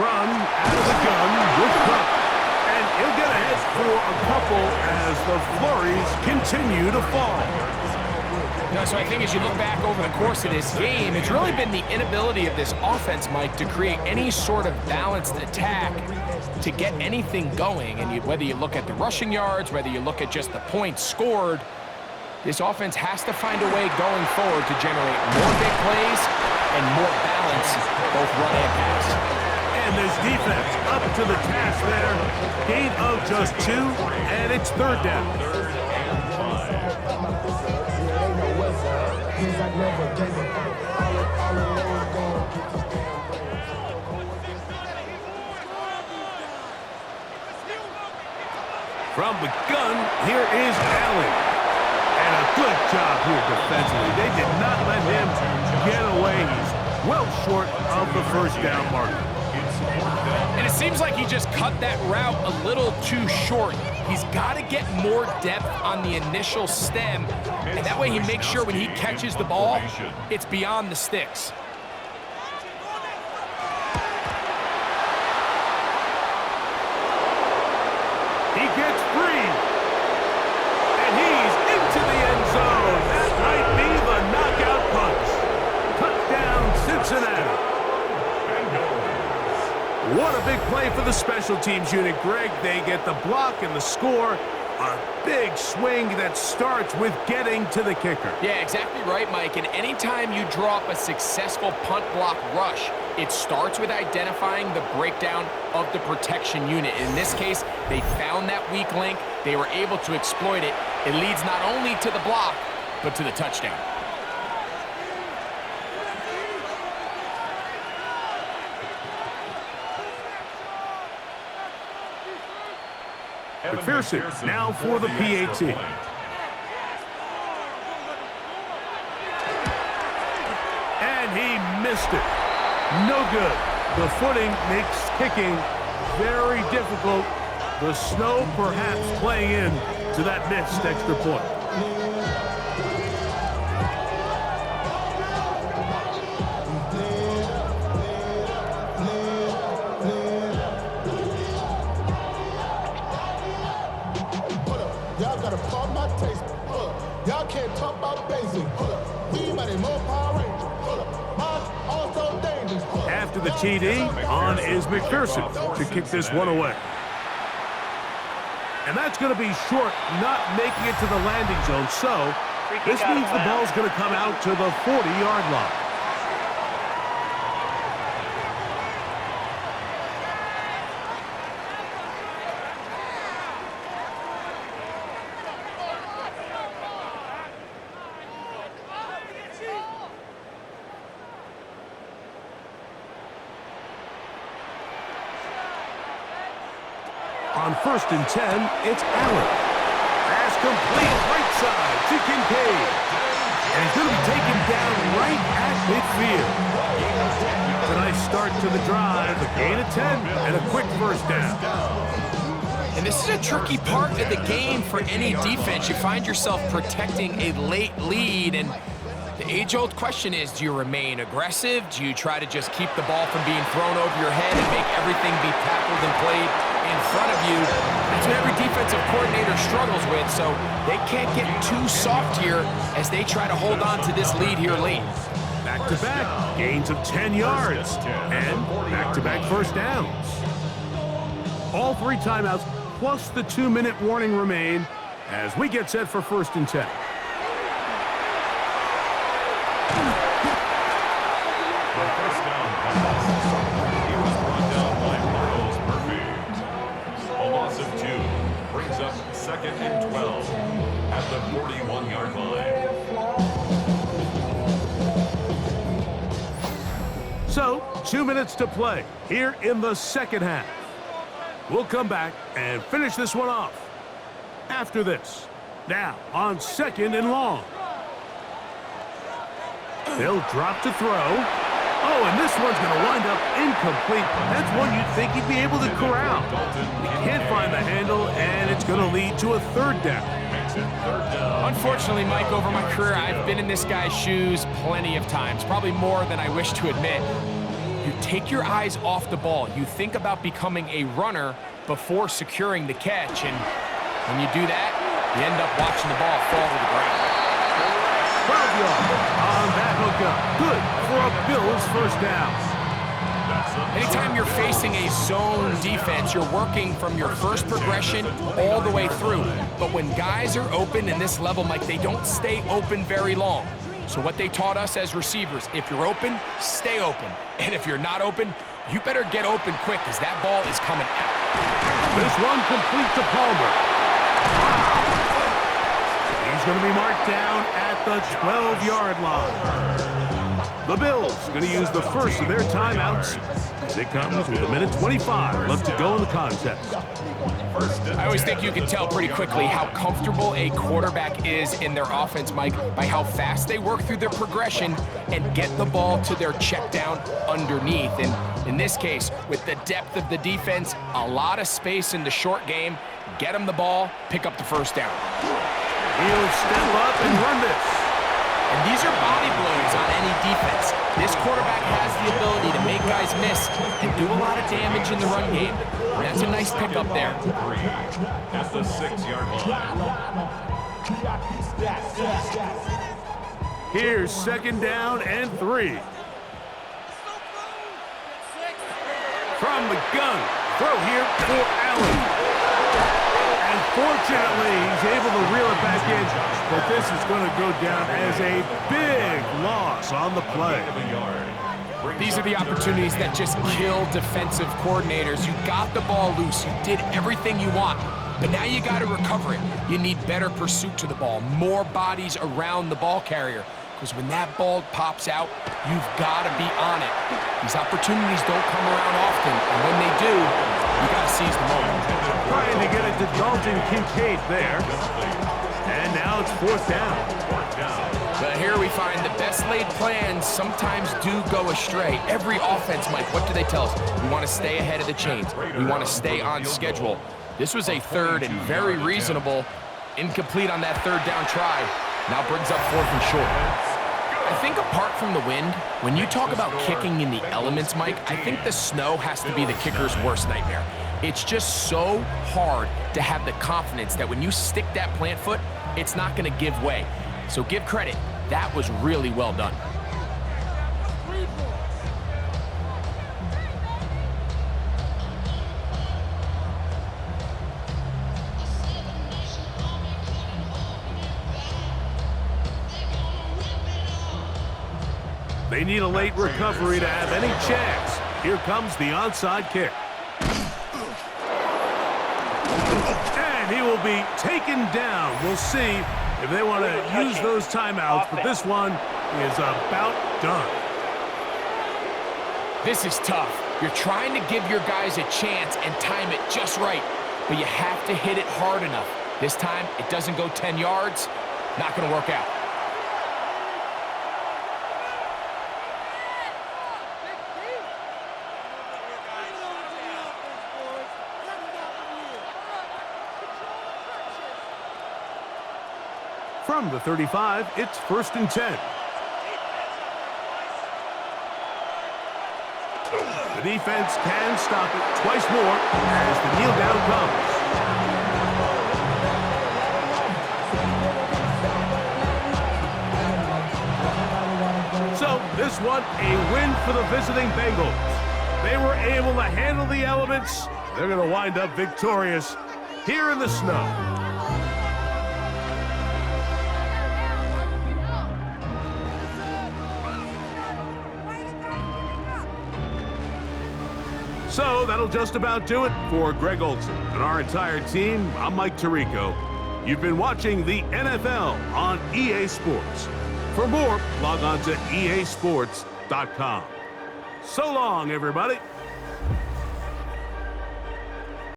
Run out of the gun with Cook. And he'll get ahead for a couple as the flurries continue to fall. So I think as you look back over the course of this game, it's really been the inability of this offense, Mike, to create any sort of balanced attack to get anything going. And whether you look at the rushing yards, whether you look at just the points scored, this offense has to find a way going forward to generate more big plays and more balance, both run and pass. And this defense up to the task there. Gain of just 2, and it's third down. From the gun, here is Allen. And a good job here defensively. They did not let him get away. He's well short of the first down marker. And it seems like he just cut that route a little too short. He's got to get more depth on the initial stem, and that way he makes sure when he catches the ball, it's beyond the sticks. He gets free, and he's into the end zone. That might be the knockout punch. Touchdown, Cincinnati. What a big play for the special teams unit, Greg. They get the block and the score. A big swing that starts with getting to the kicker. Yeah, exactly right, Mike. And anytime you draw up a successful punt block rush, it starts with identifying the breakdown of the protection unit. In this case, they found that weak link. They were able to exploit it. It leads not only to the block, but to the touchdown. McPherson now for the PAT. And he missed it. No good. The footing makes kicking very difficult. The snow perhaps playing in to that missed extra point. Y'all can't talk about basic. We mighty more Power Ranger. Also dangerous. After the TD, on is McPherson to kick this one away. And that's going to be short, not making it to the landing zone. So this means the ball's going to come out to the 40-yard line. On 1st and 10, it's Allen. Pass complete, right side to Kincaid. And he's going to be taken down right at midfield. It's a nice start to the drive, a gain of 10, and a quick first down. And this is a tricky part of the game for any defense. You find yourself protecting a late lead, and the age-old question is, do you remain aggressive? Do you try to just keep the ball from being thrown over your head and make everything be tackled and played in front of you? That's what every defensive coordinator struggles with, so they can't get too soft here as they try to hold on to this lead here late. Back-to-back gains of 10 yards and back-to-back first downs. All 3 timeouts plus the 2-minute warning remain as we get set for 1st and 10. Second and 12 at the 41-yard line. So, 2 minutes to play here in the second half. We'll come back and finish this one off after this. Now, on 2nd and long. They'll drop to throw. Oh, and this one's going to wind up incomplete. That's one you'd think he'd be able to corral. He can't find the handle, and it's going to lead to a 3rd down. Unfortunately, Mike, over my career, I've been in this guy's shoes plenty of times, probably more than I wish to admit. you take your eyes off the ball. You think about becoming a runner before securing the catch, and when you do that, you end up watching the ball fall to the ground. 12 yards on that hookup. Good for a Bills first down. Anytime you're facing a zone defense, you're working from your first progression all the way through. But when guys are open in this level, Mike, they don't stay open very long. So what they taught us as receivers, if you're open, stay open. And if you're not open, you better get open quick because that ball is coming out. This one complete to Palmer. He's going to be marked down at the 12-yard line. The Bills going to use the first of their timeouts as it comes with 1:25 left to go in the contest. I always think you can tell pretty quickly how comfortable a quarterback is in their offense, Mike, by how fast they work through their progression and get the ball to their check down underneath. And in this case, with the depth of the defense, a lot of space in the short game, get them the ball, pick up the first down. He'll step up and run this. And these are body blows on any defense. This quarterback has the ability to make guys miss and do a lot of damage in the run game. And that's a nice pickup there. At the 6-yard line. Here's second down and 3. From the gun, throw here for Allen. And fortunately, he's able to reel it back in, but this is going to go down as a big loss on the play. These are the opportunities that just kill defensive coordinators. You got the ball loose. You did everything you want, but now you got to recover it. You need better pursuit to the ball, more bodies around the ball carrier, because when that ball pops out, you've got to be on it. These opportunities don't come around often, and when they do, you got to seize the moment. Trying to get it to Dalton Kincaid there. And now it's fourth down. But here we find the best laid plans sometimes do go astray. Every offense, Mike, what do they tell us? We want to stay ahead of the chains. We want to stay on schedule. This was a third and very reasonable. Incomplete on that third down try. Now brings up fourth and short. I think apart from the wind, when you talk about kicking in the elements, Mike, I think the snow has to be the kicker's worst nightmare. It's just so hard to have the confidence that when you stick that plant foot, it's not going to give way. So give credit. That was really well done. They need a late recovery to have any chance. Here comes the onside kick. And he will be taken down. We'll see if they want to use those timeouts, but this one is about done. This is tough. You're trying to give your guys a chance and time it just right, but you have to hit it hard enough. This time, it doesn't go 10 yards. Not going to work out. From the 35, it's 1st and 10. The defense can stop it twice more as the kneel down comes. So this one, a win for the visiting Bengals. They were able to handle the elements. They're going to wind up victorious here in the snow. So that'll just about do it for Greg Olson and our entire team. I'm Mike Tirico. You've been watching the NFL on EA Sports. For more, log on to easports.com. So long, everybody.